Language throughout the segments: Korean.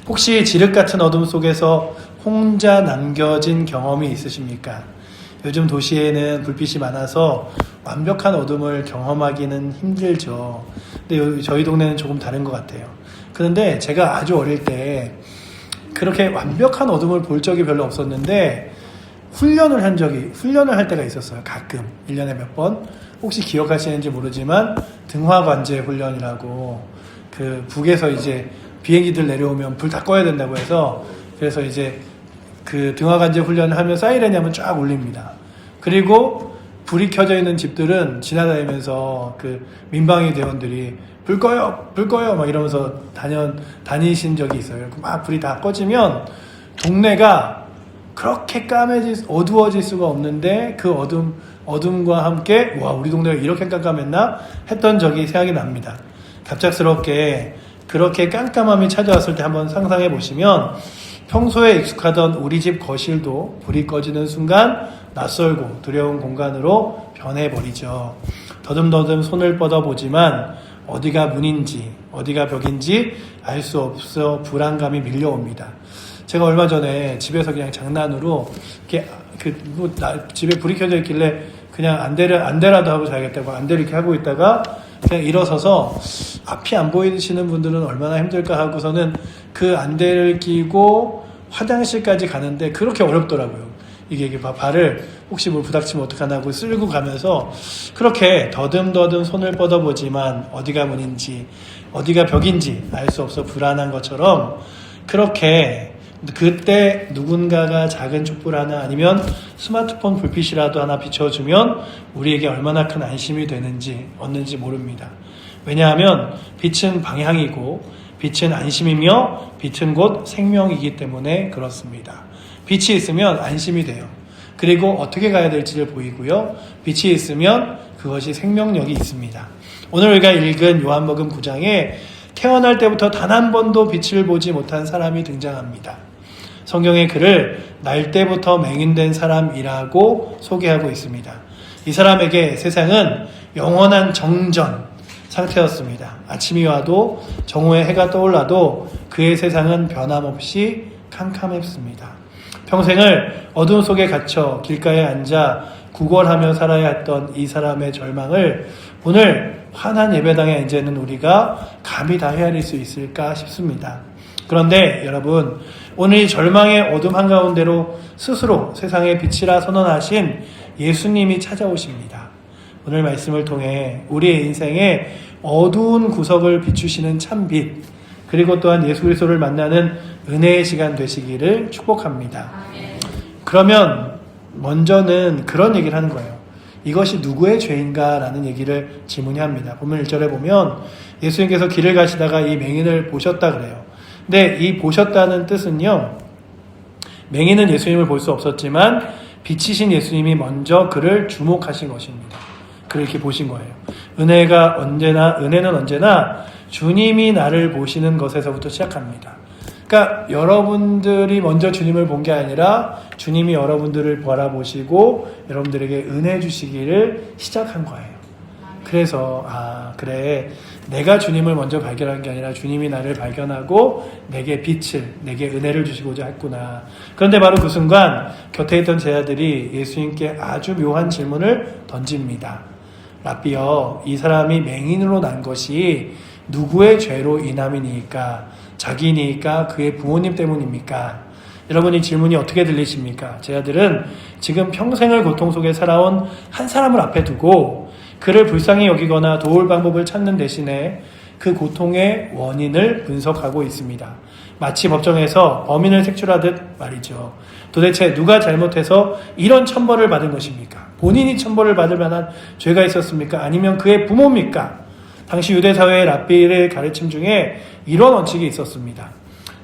혹시 지륵 같은 어둠 속에서 혼자 남겨진 경험이 있으십니까? 요즘 도시에는 불빛이 많아서 완벽한 어둠을 경험하기는 힘들죠. 근데 저희 동네는 조금 다른 것 같아요. 그런데 제가 아주 어릴 때 그렇게 완벽한 어둠을 볼 적이 별로 없었는데 훈련을 할 때가 있었어요. 가끔 1년에 몇 번. 혹시 기억하시는지 모르지만 등화관제 훈련이라고, 그 북에서 이제 비행기들 내려오면 불 다 꺼야 된다고 해서, 그래서 이제 그 등화관제 훈련을 하면 사이렌이 한번 쫙 울립니다. 그리고 불이 켜져 있는 집들은 지나다니면서 그 민방위 대원들이 불 꺼요 막 이러면서 다니신 적이 있어요. 막 불이 다 꺼지면 동네가 그렇게 어두워질 수가 없는데, 그 어둠과 함께 와, 우리 동네가 이렇게 깜깜했나 했던 적이 생각이 납니다. 갑작스럽게 그렇게 깜깜함이 찾아왔을 때 한번 상상해 보시면, 평소에 익숙하던 우리 집 거실도 불이 꺼지는 순간 낯설고 두려운 공간으로 변해버리죠. 더듬더듬 손을 뻗어보지만 어디가 문인지 어디가 벽인지 알 수 없어 불안감이 밀려옵니다. 제가 얼마 전에 집에서 그냥 장난으로 이렇게 집에 불이 켜져 있길래 그냥 안대라도 하고 자야겠다고 안대를 이렇게 하고 있다가 그냥 일어서서, 앞이 안 보이시는 분들은 얼마나 힘들까 하고서는 그 안대를 끼고 화장실까지 가는데 그렇게 어렵더라고요. 이게 발을 혹시 뭘 부닥치면 어떡하나 하고 쓸고 가면서 그렇게 더듬더듬 손을 뻗어보지만 어디가 문인지 어디가 벽인지 알 수 없어 불안한 것처럼, 그렇게 그때 누군가가 작은 촛불 하나 아니면 스마트폰 불빛이라도 하나 비춰주면 우리에게 얼마나 큰 안심이 얻는지 모릅니다. 왜냐하면 빛은 방향이고 빛은 안심이며 빛은 곧 생명이기 때문에 그렇습니다. 빛이 있으면 안심이 돼요. 그리고 어떻게 가야 될지를 보이고요. 빛이 있으면 그것이 생명력이 있습니다. 오늘 우리가 읽은 요한복음 9장에 태어날 때부터 단 한 번도 빛을 보지 못한 사람이 등장합니다. 성경의 그를 날 때부터 맹인된 사람이라고 소개하고 있습니다. 이 사람에게 세상은 영원한 정전 상태였습니다. 아침이 와도 정오에 해가 떠올라도 그의 세상은 변함없이 캄캄했습니다. 평생을 어둠 속에 갇혀 길가에 앉아 구걸하며 살아야 했던 이 사람의 절망을 오늘 환한 예배당에 앉아있는 우리가 감히 다 헤아릴 수 있을까 싶습니다. 그런데 여러분, 오늘 이 절망의 어둠 한가운데로 스스로 세상의 빛이라 선언하신 예수님이 찾아오십니다. 오늘 말씀을 통해 우리의 인생의 어두운 구석을 비추시는 참빛, 그리고 또한 예수 그리스도를 만나는 은혜의 시간 되시기를 축복합니다. 그러면 먼저는 그런 얘기를 하는 거예요. 이것이 누구의 죄인가? 라는 얘기를 질문합니다. 본문 1절에 보면 예수님께서 길을 가시다가 이 맹인을 보셨다 그래요. 근데 이 보셨다는 뜻은요, 맹인은 예수님을 볼 수 없었지만 빛이신 예수님이 먼저 그를 주목하신 것입니다. 그를 이렇게 보신 거예요. 은혜는 언제나 주님이 나를 보시는 것에서부터 시작합니다. 그러니까 여러분들이 먼저 주님을 본 게 아니라 주님이 여러분들을 바라보시고 여러분들에게 은혜 주시기를 시작한 거예요. 그래서 그래, 내가 주님을 먼저 발견한 게 아니라 주님이 나를 발견하고 내게 빛을, 내게 은혜를 주시고자 했구나. 그런데 바로 그 순간 곁에 있던 제자들이 예수님께 아주 묘한 질문을 던집니다. 라비여, 이 사람이 맹인으로 난 것이 누구의 죄로 인함이니까? 자기니까? 그의 부모님 때문입니까? 여러분, 이 질문이 어떻게 들리십니까? 제자들은 지금 평생을 고통 속에 살아온 한 사람을 앞에 두고 그를 불쌍히 여기거나 도울 방법을 찾는 대신에 그 고통의 원인을 분석하고 있습니다. 마치 법정에서 범인을 색출하듯 말이죠. 도대체 누가 잘못해서 이런 천벌을 받은 것입니까? 본인이 천벌을 받을 만한 죄가 있었습니까? 아니면 그의 부모입니까? 당시 유대사회의 랍비의 가르침 중에 이런 원칙이 있었습니다.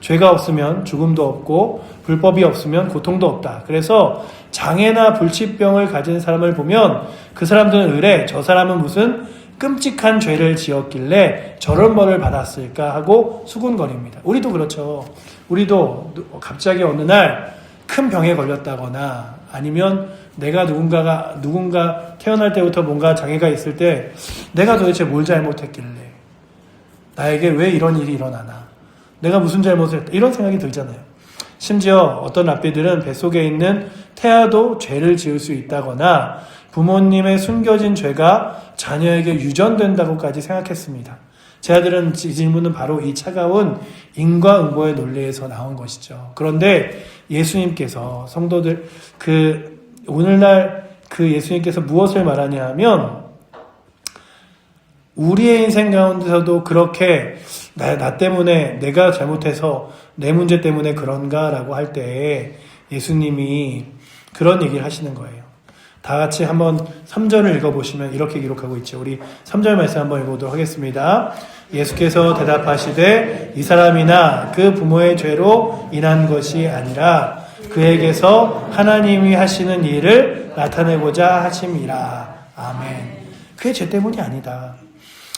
죄가 없으면 죽음도 없고 불법이 없으면 고통도 없다. 그래서 장애나 불치병을 가진 사람을 보면 그 사람들은 의뢰, 저 사람은 무슨 끔찍한 죄를 지었길래 저런 벌을 받았을까 하고 수군거립니다. 우리도 그렇죠. 우리도 갑자기 어느 날 큰 병에 걸렸다거나 아니면 내가 누군가 태어날 때부터 뭔가 장애가 있을 때 내가 도대체 뭘 잘못했길래 나에게 왜 이런 일이 일어나나, 내가 무슨 잘못을 했다. 이런 생각이 들잖아요. 심지어 어떤 랍비들은 뱃속에 있는 태아도 죄를 지을 수 있다거나 부모님의 숨겨진 죄가 자녀에게 유전된다고까지 생각했습니다. 제 아들은 질문은 바로 이 차가운 인과응보의 논리에서 나온 것이죠. 그런데 예수님께서 성도들 오늘날 예수님께서 무엇을 말하냐 하면 우리의 인생 가운데서도 그렇게 나 때문에 내가 잘못해서 내 문제 때문에 그런가라고 할 때 예수님이 그런 얘기를 하시는 거예요. 다 같이 한번 3절을 읽어보시면 이렇게 기록하고 있죠. 우리 3절 말씀 한번 읽어보도록 하겠습니다. 예수께서 대답하시되 이 사람이나 그 부모의 죄로 인한 것이 아니라 그에게서 하나님이 하시는 일을 나타내고자 하심이라. 아멘. 그의 죄 때문이 아니다.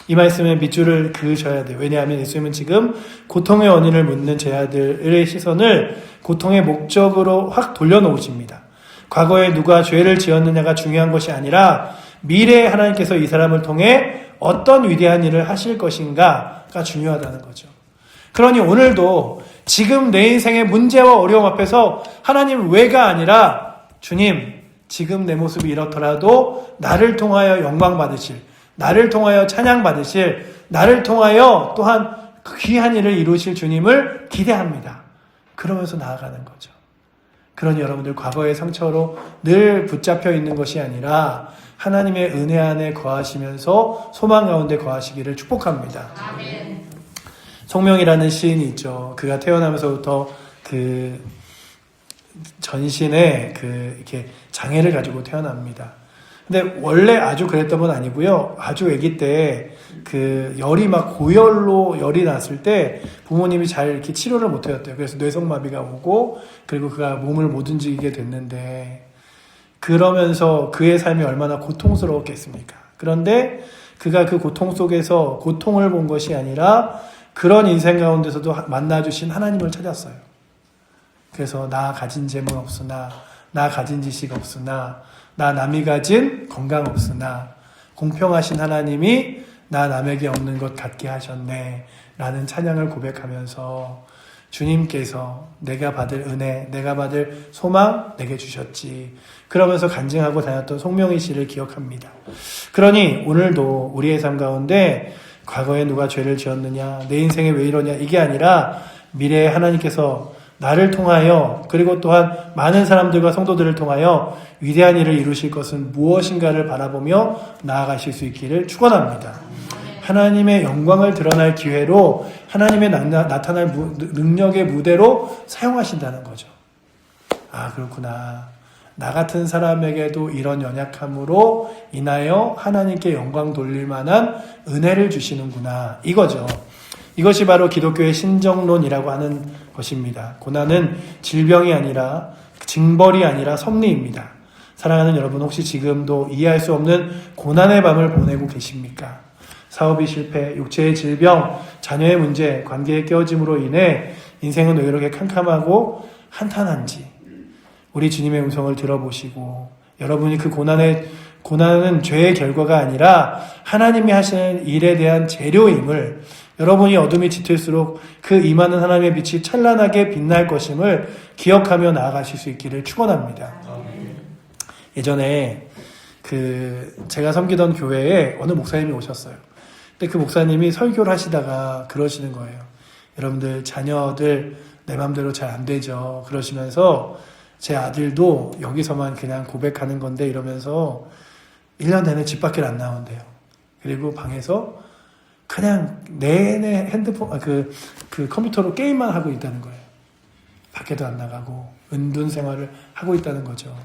이 말씀에 밑줄을 그으셔야 돼요. 왜냐하면 예수님은 지금 고통의 원인을 묻는 제 아들의 시선을 고통의 목적으로 확 돌려놓으십니다. 과거에 누가 죄를 지었느냐가 중요한 것이 아니라 미래에 하나님께서 이 사람을 통해 어떤 위대한 일을 하실 것인가가 중요하다는 거죠. 그러니 오늘도 지금 내 인생의 문제와 어려움 앞에서 하나님 왜가 아니라 주님 지금 내 모습이 이렇더라도 나를 통하여 영광 받으실, 나를 통하여 찬양 받으실, 나를 통하여 또한 귀한 일을 이루실 주님을 기대합니다. 그러면서 나아가는 거죠. 그러니 여러분들 과거의 상처로 늘 붙잡혀 있는 것이 아니라 하나님의 은혜 안에 거하시면서 소망 가운데 거하시기를 축복합니다. 아멘. 송명이라는 시인이 있죠. 그가 태어나면서부터 전신에 이렇게 장애를 가지고 태어납니다. 근데 원래 아주 그랬던 건 아니고요. 아주 아기 때 열이 막 고열로 열이 났을 때 부모님이 잘 이렇게 치료를 못 해줬대요. 그래서 뇌성마비가 오고 그리고 그가 몸을 못 움직이게 됐는데 그러면서 그의 삶이 얼마나 고통스러웠겠습니까? 그런데 그가 그 고통 속에서 고통을 본 것이 아니라 그런 인생 가운데서도 만나주신 하나님을 찾았어요. 그래서 나 가진 재물 없으나 나 가진 지식 없으나 나 남이 가진 건강 없으나 공평하신 하나님이 나 남에게 없는 것 갖게 하셨네 라는 찬양을 고백하면서 주님께서 내가 받을 은혜, 내가 받을 소망 내게 주셨지. 그러면서 간증하고 다녔던 송명희 씨를 기억합니다. 그러니 오늘도 우리의 삶 가운데 과거에 누가 죄를 지었느냐, 내 인생에 왜 이러냐 이게 아니라 미래에 하나님께서 나를 통하여 그리고 또한 많은 사람들과 성도들을 통하여 위대한 일을 이루실 것은 무엇인가를 바라보며 나아가실 수 있기를 축원합니다. 하나님의 영광을 드러날 기회로 하나님의 나타날 능력의 무대로 사용하신다는 거죠. 아, 그렇구나. 나 같은 사람에게도 이런 연약함으로 인하여 하나님께 영광 돌릴 만한 은혜를 주시는구나. 이거죠. 이것이 바로 기독교의 신정론이라고 하는 것입니다. 고난은 질병이 아니라 징벌이 아니라 섭리입니다. 사랑하는 여러분, 혹시 지금도 이해할 수 없는 고난의 밤을 보내고 계십니까? 사업이 실패, 육체의 질병, 자녀의 문제, 관계의 깨어짐으로 인해 인생은 왜 이렇게 캄캄하고 한탄한지 우리 주님의 음성을 들어보시고 여러분이 그 고난은 죄의 결과가 아니라 하나님이 하시는 일에 대한 재료임을 여러분이 어둠이 짙을수록 그 임하는 하나님의 빛이 찬란하게 빛날 것임을 기억하며 나아가실 수 있기를 축원합니다. 예전에 제가 섬기던 교회에 어느 목사님이 오셨어요. 근데 그 목사님이 설교를 하시다가 그러시는 거예요. 여러분들 자녀들 내 맘대로 잘 안 되죠. 그러시면서 제 아들도 여기서만 그냥 고백하는 건데 이러면서 1년 내내 집 밖에 안 나온대요. 그리고 방에서 그냥 내내 핸드폰, 컴퓨터로 게임만 하고 있다는 거예요. 밖에도 안 나가고 은둔 생활을 하고 있다는 거죠.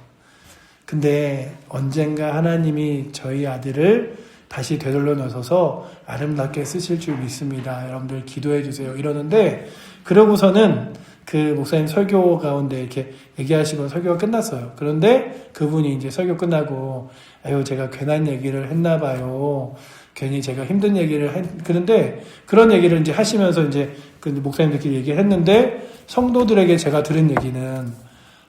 근데 언젠가 하나님이 저희 아들을 다시 되돌려 넣어서 아름답게 쓰실 줄 믿습니다. 여러분들 기도해 주세요. 이러는데 그러고서는 그 목사님 설교 가운데 이렇게 얘기하시고 설교가 끝났어요. 그런데 그분이 이제 설교 끝나고 아유 제가 괜한 얘기를 했나 봐요. 괜히 제가 힘든 얘기를 그런데 그런 얘기를 이제 하시면서 이제 그 목사님들끼리 얘기를 했는데 성도들에게 제가 들은 얘기는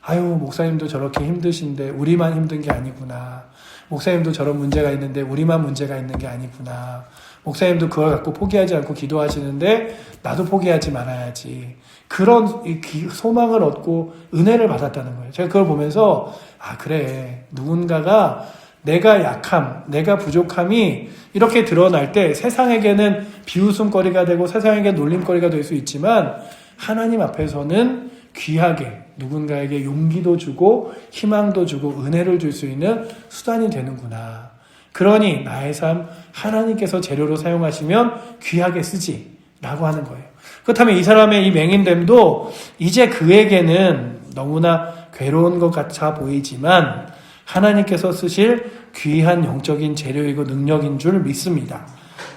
아유 목사님도 저렇게 힘드신데 우리만 힘든 게 아니구나. 목사님도 저런 문제가 있는데 우리만 문제가 있는 게 아니구나. 목사님도 그걸 갖고 포기하지 않고 기도하시는데 나도 포기하지 말아야지. 그런 소망을 얻고 은혜를 받았다는 거예요. 제가 그걸 보면서 그래, 누군가가 내가 약함, 내가 부족함이 이렇게 드러날 때 세상에게는 비웃음거리가 되고 세상에게 놀림거리가 될 수 있지만 하나님 앞에서는 귀하게 누군가에게 용기도 주고 희망도 주고 은혜를 줄 수 있는 수단이 되는구나. 그러니 나의 삶 하나님께서 재료로 사용하시면 귀하게 쓰지 라고 하는 거예요. 그렇다면 이 사람의 이 맹인됨도 이제 그에게는 너무나 괴로운 것 같아 보이지만 하나님께서 쓰실 귀한 영적인 재료이고 능력인 줄 믿습니다.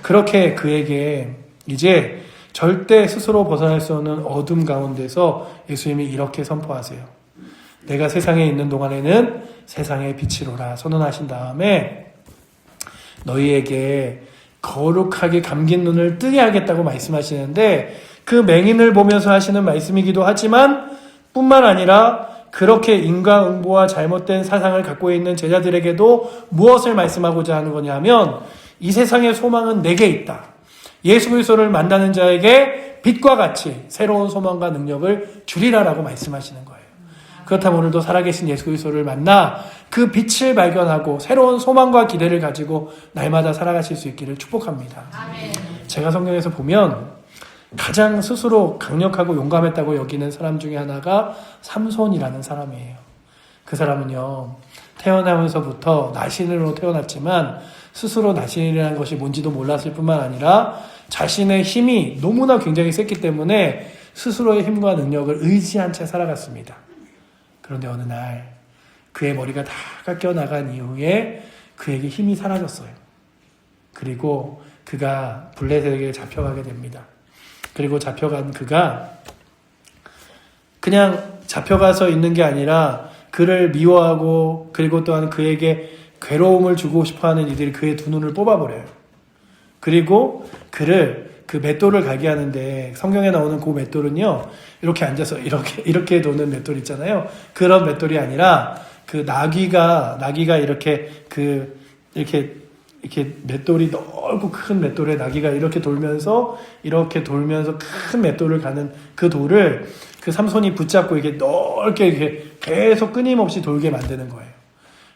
그렇게 그에게 이제 절대 스스로 벗어날 수 없는 어둠 가운데서 예수님이 이렇게 선포하세요. 내가 세상에 있는 동안에는 세상의 빛이로라 선언하신 다음에 너희에게 거룩하게 감긴 눈을 뜨게 하겠다고 말씀하시는데 그 맹인을 보면서 하시는 말씀이기도 하지만 뿐만 아니라 그렇게 인과응보와 잘못된 사상을 갖고 있는 제자들에게도 무엇을 말씀하고자 하는 거냐면 이 세상의 소망은 내게 있다. 예수 그리스도를 만나는 자에게 빛과 같이 새로운 소망과 능력을 주리라라고 말씀하시는 거예요. 그렇다면 오늘도 살아계신 예수 그리스도를 만나 그 빛을 발견하고 새로운 소망과 기대를 가지고 날마다 살아가실 수 있기를 축복합니다. 아멘. 제가 성경에서 보면 가장 스스로 강력하고 용감했다고 여기는 사람 중에 하나가 삼손이라는 사람이에요. 그 사람은요, 태어나면서부터 나신으로 태어났지만 스스로 나신이라는 것이 뭔지도 몰랐을 뿐만 아니라 자신의 힘이 너무나 굉장히 셌기 때문에 스스로의 힘과 능력을 의지한 채 살아갔습니다. 그런데 어느 날 그의 머리가 다 깎여나간 이후에 그에게 힘이 사라졌어요. 그리고 그가 블레셋에게 잡혀가게 됩니다. 그리고 잡혀간 그가 그냥 잡혀가서 있는 게 아니라 그를 미워하고 그리고 또한 그에게 괴로움을 주고 싶어하는 이들이 그의 두 눈을 뽑아버려요. 그리고 그를 그 맷돌을 가게 하는데 성경에 나오는 그 맷돌은요, 이렇게 앉아서 이렇게 도는 맷돌 있잖아요. 그런 맷돌이 아니라 그 나귀가 이렇게 맷돌이 넓고 큰 맷돌에 나귀가 이렇게 돌면서 큰 맷돌을 가는 그 돌을 그 삼손이 붙잡고 이렇게 넓게 이렇게 계속 끊임없이 돌게 만드는 거예요.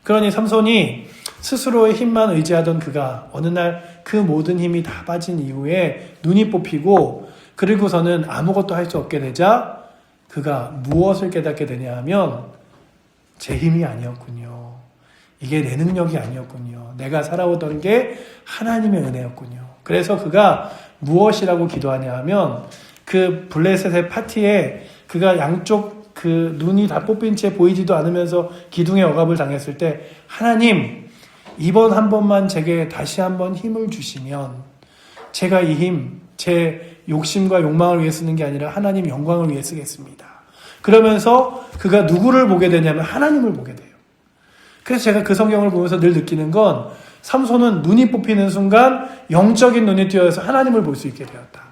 그러니 삼손이 스스로의 힘만 의지하던 그가 어느 날 그 모든 힘이 다 빠진 이후에 눈이 뽑히고 그리고서는 아무것도 할 수 없게 되자 그가 무엇을 깨닫게 되냐 하면 제 힘이 아니었군요. 이게 내 능력이 아니었군요. 내가 살아오던 게 하나님의 은혜였군요. 그래서 그가 무엇이라고 기도하냐 하면 그 블레셋의 파티에 그가 양쪽 그 눈이 다 뽑힌 채 보이지도 않으면서 기둥에 억압을 당했을 때 하나님 이번 한 번만 제게 다시 한번 힘을 주시면 제가 이 힘, 제 욕심과 욕망을 위해 쓰는 게 아니라 하나님 영광을 위해 쓰겠습니다. 그러면서 그가 누구를 보게 되냐면 하나님을 보게 돼요. 그래서 제가 그 성경을 보면서 늘 느끼는 건 삼손은 눈이 뽑히는 순간 영적인 눈이 띄어서 하나님을 볼 수 있게 되었다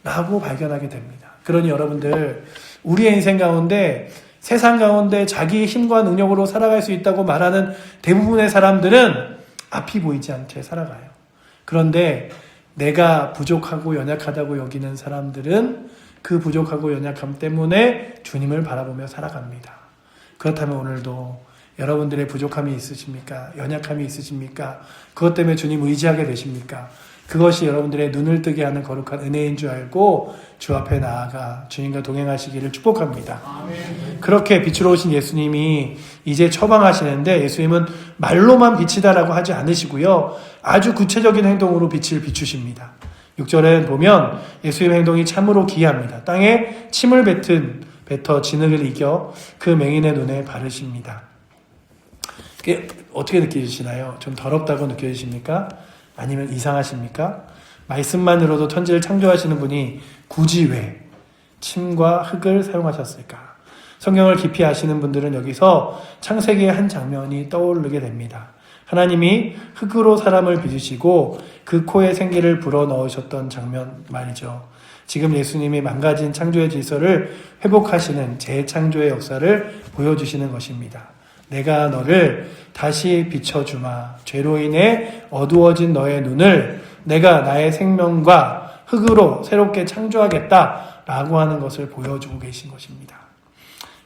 라고 발견하게 됩니다. 그러니 여러분들 우리의 인생 가운데 세상 가운데 자기의 힘과 능력으로 살아갈 수 있다고 말하는 대부분의 사람들은 앞이 보이지 않게 살아가요. 그런데 내가 부족하고 연약하다고 여기는 사람들은 그 부족하고 연약함 때문에 주님을 바라보며 살아갑니다. 그렇다면 오늘도 여러분들의 부족함이 있으십니까? 연약함이 있으십니까? 그것 때문에 주님 의지하게 되십니까? 그것이 여러분들의 눈을 뜨게 하는 거룩한 은혜인 줄 알고 주 앞에 나아가 주님과 동행하시기를 축복합니다. 아멘. 그렇게 빛으로 오신 예수님이 이제 처방하시는데 예수님은 말로만 빛이다라고 하지 않으시고요. 아주 구체적인 행동으로 빛을 비추십니다. 6절에 보면 예수님의 행동이 참으로 기이합니다. 땅에 침을 뱉어 진흙을 이겨 그 맹인의 눈에 바르십니다. 어떻게 느끼시나요? 좀 더럽다고 느껴지십니까? 아니면 이상하십니까? 말씀만으로도 천지를 창조하시는 분이 굳이 왜 침과 흙을 사용하셨을까? 성경을 깊이 아시는 분들은 여기서 창세기의 한 장면이 떠오르게 됩니다. 하나님이 흙으로 사람을 빚으시고 그 코에 생기를 불어넣으셨던 장면 말이죠. 지금 예수님이 망가진 창조의 질서를 회복하시는 재창조의 역사를 보여주시는 것입니다. 내가 너를 다시 비춰주마. 죄로 인해 어두워진 너의 눈을 내가 나의 생명과 흙으로 새롭게 창조하겠다라고 하는 것을 보여주고 계신 것입니다.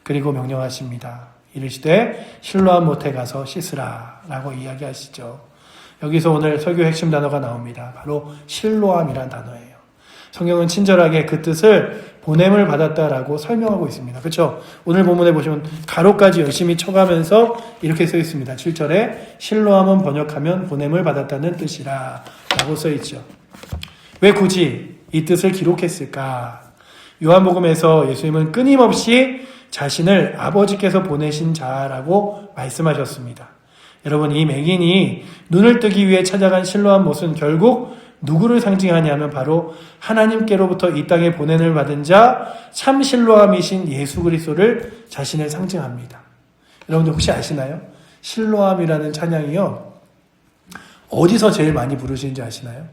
그리고 명령하십니다. 이르시되 실로암 못에 가서 씻으라 라고 이야기하시죠. 여기서 오늘 설교 핵심 단어가 나옵니다. 바로 실로암이란 단어예요. 성경은 친절하게 그 뜻을 보냄을 받았다라고 설명하고 있습니다. 그렇죠? 오늘 본문에 보시면 가로까지 열심히 쳐가면서 이렇게 써 있습니다. 7절에 실로암은 번역하면 보냄을 받았다는 뜻이라 라고 써 있죠. 왜 굳이 이 뜻을 기록했을까? 요한복음에서 예수님은 끊임없이 자신을 아버지께서 보내신 자라고 말씀하셨습니다. 여러분, 이 맹인이 눈을 뜨기 위해 찾아간 실로암 못은 결국 누구를 상징하냐면 바로 하나님께로부터 이 땅에 보냄을 받은 자 참 실로암이신 예수 그리스도를 자신을 상징합니다. 여러분들 혹시 아시나요? 실로암이라는 찬양이요, 어디서 제일 많이 부르시는지 아시나요?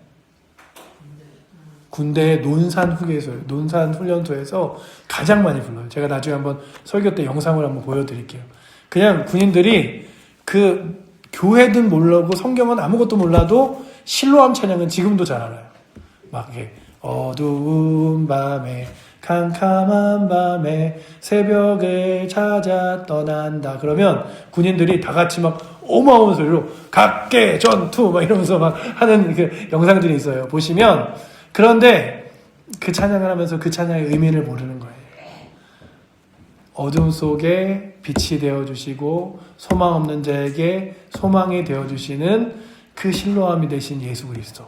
군대의 논산훈련소에서 가장 많이 불러요. 제가 나중에 한번 설교 때 영상을 한번 보여드릴게요. 그냥 군인들이 그 교회든 모르고 성경은 아무것도 몰라도 실로암 찬양은 지금도 잘 알아요. 막 이렇게 어두운 밤에 캄캄한 밤에 새벽을 찾아 떠난다. 그러면 군인들이 다 같이 막 어마어마한 소리로 각계 전투 막 이러면서 막 하는 그 영상들이 있어요. 보시면. 그런데 그 찬양을 하면서 그 찬양의 의미를 모르는 거예요. 어둠 속에 빛이 되어주시고 소망 없는 자에게 소망이 되어주시는 그 실로암이 되신 예수 그리스도.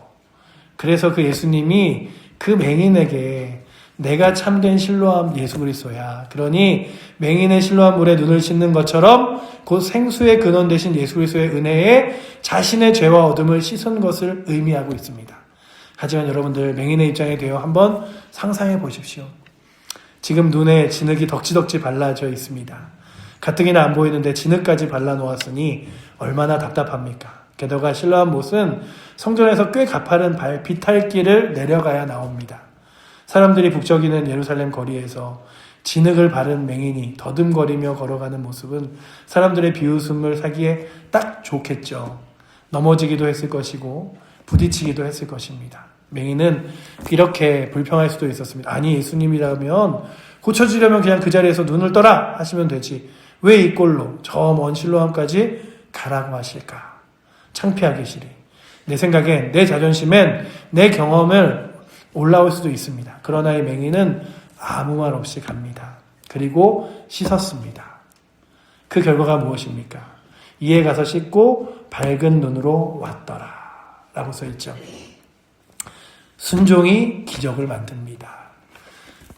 그래서 그 예수님이 그 맹인에게 내가 참된 실로암 예수 그리스도야. 그러니 맹인의 실로암 물에 눈을 씻는 것처럼 곧 생수의 근원 되신 예수 그리스도의 은혜에 자신의 죄와 어둠을 씻은 것을 의미하고 있습니다. 하지만 여러분들, 맹인의 입장에 대해 한번 상상해 보십시오. 지금 눈에 진흙이 덕지덕지 발라져 있습니다. 가뜩이나 안 보이는데 진흙까지 발라놓았으니 얼마나 답답합니까? 게다가 실로암 못은 성전에서 꽤 가파른 비탈길을 내려가야 나옵니다. 사람들이 북적이는 예루살렘 거리에서 진흙을 바른 맹인이 더듬거리며 걸어가는 모습은 사람들의 비웃음을 사기에 딱 좋겠죠. 넘어지기도 했을 것이고 부딪히기도 했을 것입니다. 맹인은 이렇게 불평할 수도 있었습니다. 아니, 예수님이라면 고쳐지려면 그냥 그 자리에서 눈을 떠라 하시면 되지. 왜 이 꼴로 저 먼 실로암까지 가라고 하실까? 창피하기 싫이. 내 생각엔, 내 자존심엔 내 경험을 올라올 수도 있습니다. 그러나 이 맹인은 아무 말 없이 갑니다. 그리고 씻었습니다. 그 결과가 무엇입니까? 이에 가서 씻고 밝은 눈으로 왔더라 라고 써있죠. 순종이 기적을 만듭니다.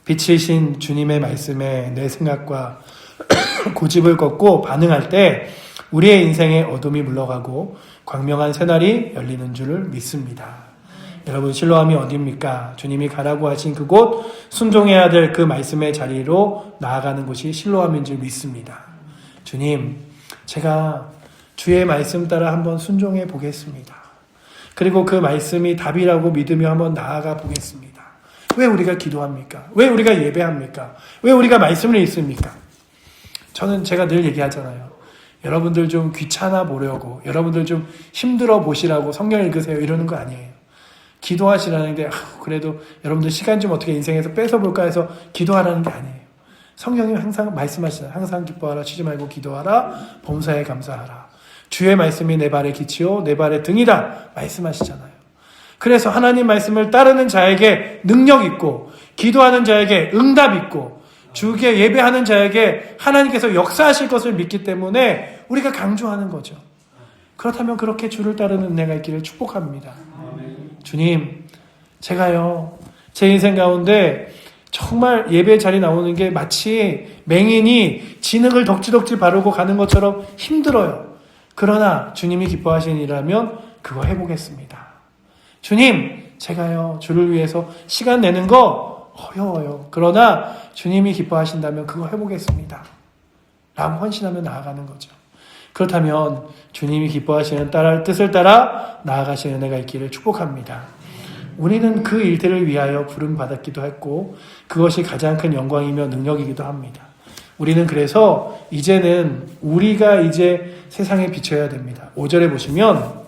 빛이신 주님의 말씀에 내 생각과 고집을 꺾고 반응할 때 우리의 인생의 어둠이 물러가고 광명한 새날이 열리는 줄을 믿습니다. 여러분, 실로암이 어디입니까? 주님이 가라고 하신 그곳, 순종해야 될 그 말씀의 자리로 나아가는 곳이 실로암인 줄 믿습니다. 주님, 제가 주의 말씀 따라 한번 순종해 보겠습니다. 그리고 그 말씀이 답이라고 믿으며 한번 나아가 보겠습니다. 왜 우리가 기도합니까? 왜 우리가 예배합니까? 왜 우리가 말씀을 읽습니까? 제가 늘 얘기하잖아요. 여러분들 좀 귀찮아 보려고, 여러분들 좀 힘들어 보시라고 성경 읽으세요 이러는 거 아니에요. 기도하시라는데 그래도 여러분들 시간 좀 어떻게 인생에서 뺏어볼까 해서 기도하라는 게 아니에요. 성경이 항상 말씀하시잖아요. 항상 기뻐하라, 쉬지 말고 기도하라, 범사에 감사하라. 주의 말씀이 내 발의 기치요 내 발의 등이다 말씀하시잖아요. 그래서 하나님 말씀을 따르는 자에게 능력 있고, 기도하는 자에게 응답 있고, 주께 예배하는 자에게 하나님께서 역사하실 것을 믿기 때문에 우리가 강조하는 거죠. 그렇다면 그렇게 주를 따르는 은혜가 있기를 축복합니다. 주님, 제가요, 제 인생 가운데 정말 예배 자리 나오는 게 마치 맹인이 진흙을 덕지덕지 바르고 가는 것처럼 힘들어요. 그러나 주님이 기뻐하시는 일이라면 그거 해보겠습니다. 주님, 제가요, 주를 위해서 시간 내는 거 어려워요. 그러나 주님이 기뻐하신다면 그거 해보겠습니다. 라고 헌신하며 나아가는 거죠. 그렇다면 주님이 기뻐하시는 뜻을 따라 나아가시는 은혜가 있기를 축복합니다. 우리는 그 일들을 위하여 부름받았기도 했고 그것이 가장 큰 영광이며 능력이기도 합니다. 우리는 그래서 이제는 우리가 이제 세상에 비춰야 됩니다. 5절에 보시면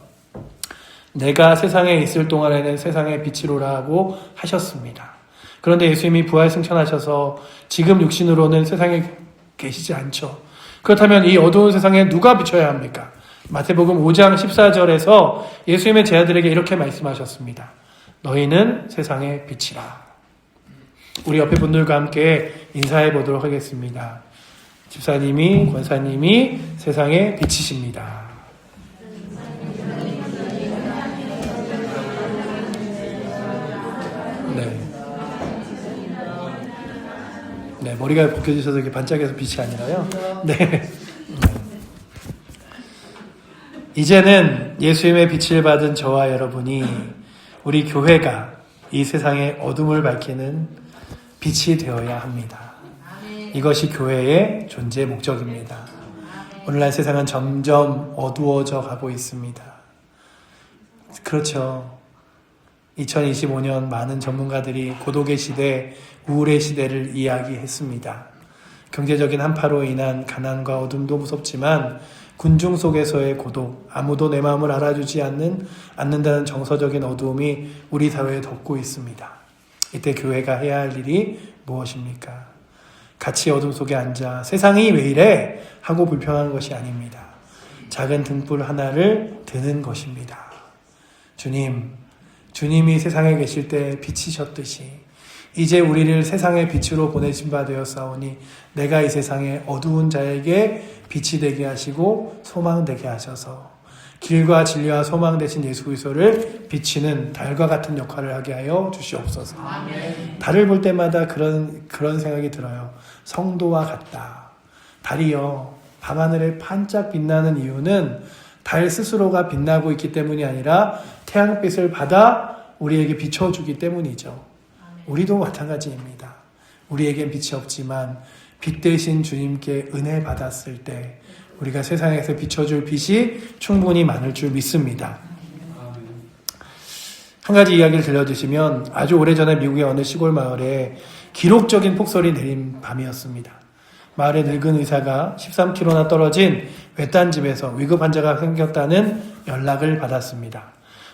내가 세상에 있을 동안에는 세상의 빛이로라 하고 하셨습니다. 그런데 예수님이 부활 승천하셔서 지금 육신으로는 세상에 계시지 않죠. 그렇다면 이 어두운 세상에 누가 비춰야 합니까? 마태복음 5장 14절에서 예수님의 제자들에게 이렇게 말씀하셨습니다. 너희는 세상의 빛이라. 우리 옆에 분들과 함께 인사해 보도록 하겠습니다. 집사님이, 권사님이 세상의 빛이십니다. 네, 머리가 벗겨지셔서 이렇게 반짝여서 빛이 아니라요. 네. 이제는 예수님의 빛을 받은 저와 여러분이 우리 교회가 이 세상의 어둠을 밝히는 빛이 되어야 합니다. 이것이 교회의 존재 목적입니다. 오늘날 세상은 점점 어두워져 가고 있습니다. 그렇죠. 2025년 많은 전문가들이 고독의 시대, 우울의 시대를 이야기했습니다. 경제적인 한파로 인한 가난과 어둠도 무섭지만 군중 속에서의 고독, 아무도 내 마음을 알아주지 않는다는 정서적인 어두움이 우리 사회에 덮고 있습니다. 이때 교회가 해야 할 일이 무엇입니까? 같이 어둠 속에 앉아 세상이 왜 이래? 하고 불평하는 것이 아닙니다. 작은 등불 하나를 드는 것입니다. 주님이 세상에 계실 때 빛이셨듯이 이제 우리를 세상의 빛으로 보내신 바 되었사오니 내가 이 세상에 어두운 자에게 빛이 되게 하시고 소망 되게 하셔서 길과 진리와 소망 되신 예수 그리스도를 비치는 달과 같은 역할을 하게 하여 주시옵소서. 아멘. 달을 볼 때마다 그런 생각이 들어요. 성도와 같다. 달이요, 밤하늘에 반짝 빛나는 이유는 달 스스로가 빛나고 있기 때문이 아니라 태양빛을 받아 우리에게 비춰주기 때문이죠. 우리도 마찬가지입니다. 우리에겐 빛이 없지만 빛 대신 주님께 은혜 받았을 때 우리가 세상에서 비춰줄 빛이 충분히 많을 줄 믿습니다. 한 가지 이야기를 들려주시면 아주 오래전에 미국의 어느 시골 마을에 기록적인 폭설이 내린 밤이었습니다. 마을의 늙은 의사가 13km나 떨어진 외딴 집에서 위급 환자가 생겼다는 연락을 받았습니다.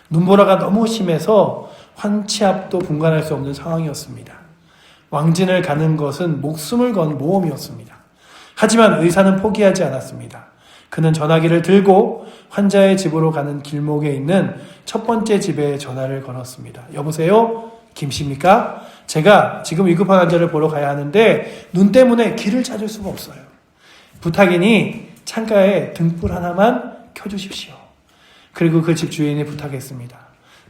눈보라가 너무 심해서 환치 앞도 분간할 수 없는 상황이었습니다. 왕진을 가는 것은 목숨을 건 모험이었습니다. 하지만 의사는 포기하지 않았습니다. 그는 전화기를 들고 환자의 집으로 가는 길목에 있는 첫 번째 집에 전화를 걸었습니다. 여보세요? 김씨입니까? 제가 지금 위급한 환자를 보러 가야 하는데 눈 때문에 길을 찾을 수가 없어요. 부탁이니 창가에 등불 하나만 켜주십시오. 그리고 그 집 주인이 부탁했습니다.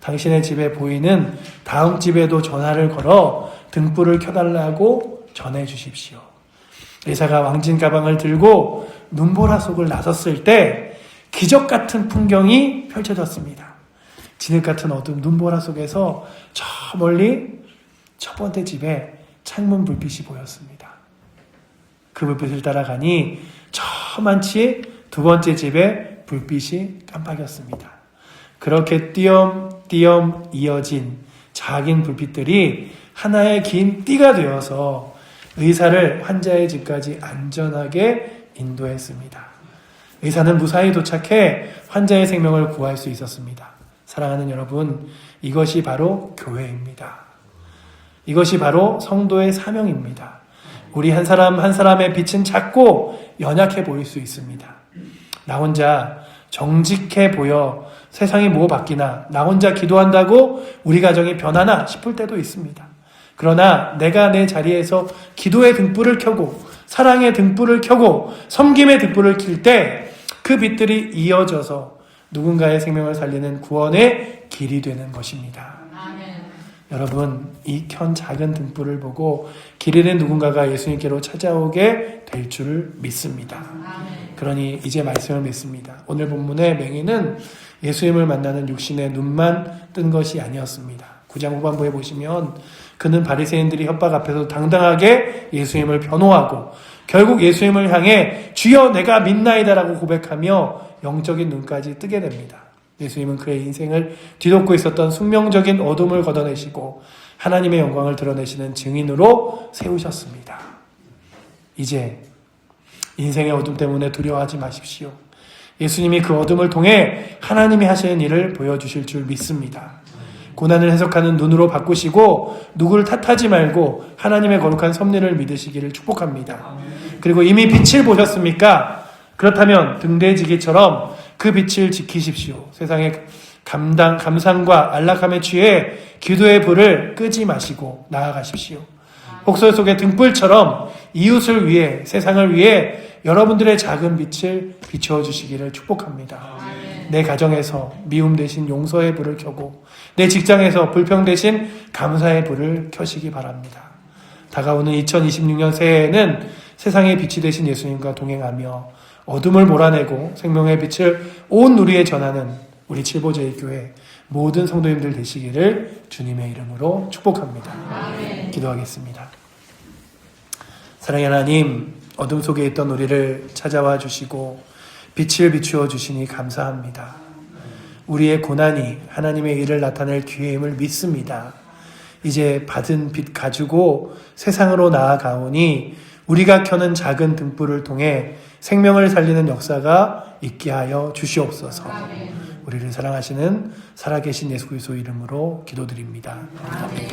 당신의 집에 보이는 다음 집에도 전화를 걸어 등불을 켜달라고 전해주십시오. 의사가 왕진 가방을 들고 눈보라 속을 나섰을 때 기적 같은 풍경이 펼쳐졌습니다. 진흙 같은 어두운 눈보라 속에서 저 멀리 첫 번째 집에 창문 불빛이 보였습니다. 그 불빛을 따라가니 저만치 두 번째 집에 불빛이 깜빡였습니다. 그렇게 띄엄띄엄 이어진 작은 불빛들이 하나의 긴 띠가 되어서 의사를 환자의 집까지 안전하게 인도했습니다. 의사는 무사히 도착해 환자의 생명을 구할 수 있었습니다. 사랑하는 여러분, 이것이 바로 교회입니다. 이것이 바로 성도의 사명입니다. 우리 한 사람 한 사람의 빛은 작고 연약해 보일 수 있습니다. 나 혼자 정직해 보여 세상이 뭐 바뀌나, 나 혼자 기도한다고 우리 가정이 변하나 싶을 때도 있습니다. 그러나 내가 내 자리에서 기도의 등불을 켜고 사랑의 등불을 켜고 섬김의 등불을 켤 때 그 빛들이 이어져서 누군가의 생명을 살리는 구원의 길이 되는 것입니다. 아멘. 여러분, 이 켠 작은 등불을 보고 길 잃은 누군가가 예수님께로 찾아오게 될 줄 믿습니다. 아멘. 그러니 이제 말씀을 믿습니다. 오늘 본문의 맹인은 예수님을 만나는 육신의 눈만 뜬 것이 아니었습니다. 9장 후반부에 보시면 그는 바리새인들이 협박 앞에서 당당하게 예수님을 변호하고 결국 예수님을 향해 주여 내가 믿나이다라고 고백하며 영적인 눈까지 뜨게 됩니다. 예수님은 그의 인생을 뒤덮고 있었던 숙명적인 어둠을 걷어내시고 하나님의 영광을 드러내시는 증인으로 세우셨습니다. 이제 인생의 어둠 때문에 두려워하지 마십시오. 예수님이 그 어둠을 통해 하나님이 하시는 일을 보여주실 줄 믿습니다. 고난을 해석하는 눈으로 바꾸시고 누구를 탓하지 말고 하나님의 거룩한 섭리를 믿으시기를 축복합니다. 그리고 이미 빛을 보셨습니까? 그렇다면 등대지기처럼 그 빛을 지키십시오. 세상의 감상과 안락함에 취해 기도의 불을 끄지 마시고 나아가십시오. 폭설 속의 등불처럼 이웃을 위해, 세상을 위해 여러분들의 작은 빛을 비추어 주시기를 축복합니다. 내 가정에서 미움 대신 용서의 불을 켜고 내 직장에서 불평 대신 감사의 불을 켜시기 바랍니다. 다가오는 2026년 새해에는 세상의 빛이 되신 예수님과 동행하며 어둠을 몰아내고 생명의 빛을 온 누리에 전하는 우리 칠보제일교회 모든 성도님들 되시기를 주님의 이름으로 축복합니다. 아멘. 기도하겠습니다. 사랑의 하나님, 어둠 속에 있던 우리를 찾아와 주시고 빛을 비추어 주시니 감사합니다. 우리의 고난이 하나님의 일을 나타낼 기회임을 믿습니다. 이제 받은 빛 가지고 세상으로 나아가오니 우리가 켜는 작은 등불을 통해 생명을 살리는 역사가 있게 하여 주시옵소서. 우리를 사랑하시는 살아계신 예수 그리스도 이름으로 기도드립니다. 아멘.